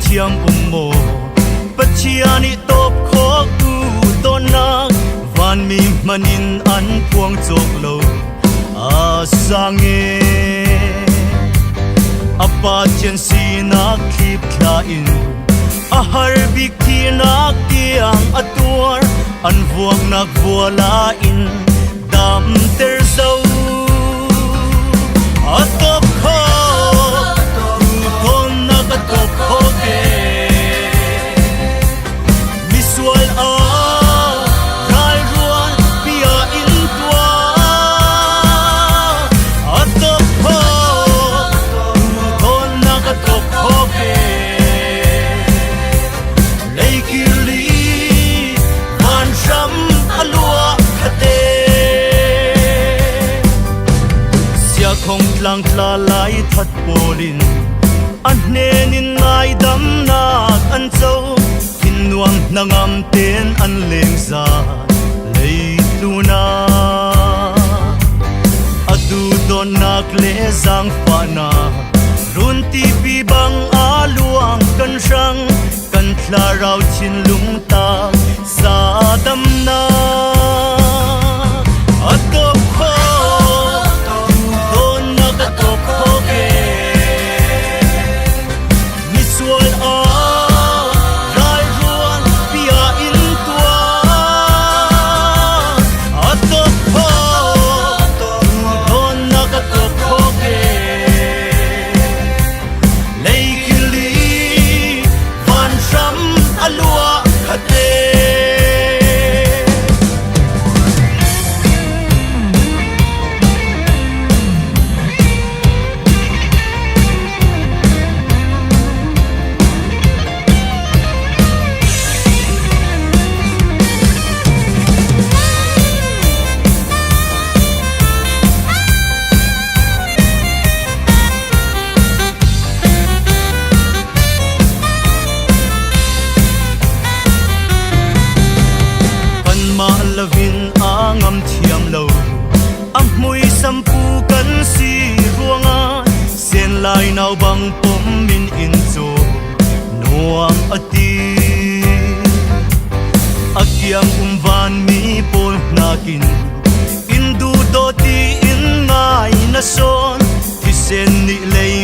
thiam mo pachiani top kho tu to na van mi manin an puang chok lo a sange apa chen si na khip thla in a har bik thi na tiang atuar an vuang nak vuala in dam ter zo a top kho không lang tla lai thật polin an nenin ngai dam nak an châu hin nuam nangam ten an leng za lei luna adu don nak le zang fa na run ti pi bang a luang kan rang kan thla rau chin lung ta sa dam na atop kho lavin angam thiam lo am mui sampu kan si ruanga sen lai nau bang pom min in zo nuam ati akyam van mi pol nakin indu do ti in ngai na son ti sen ni lei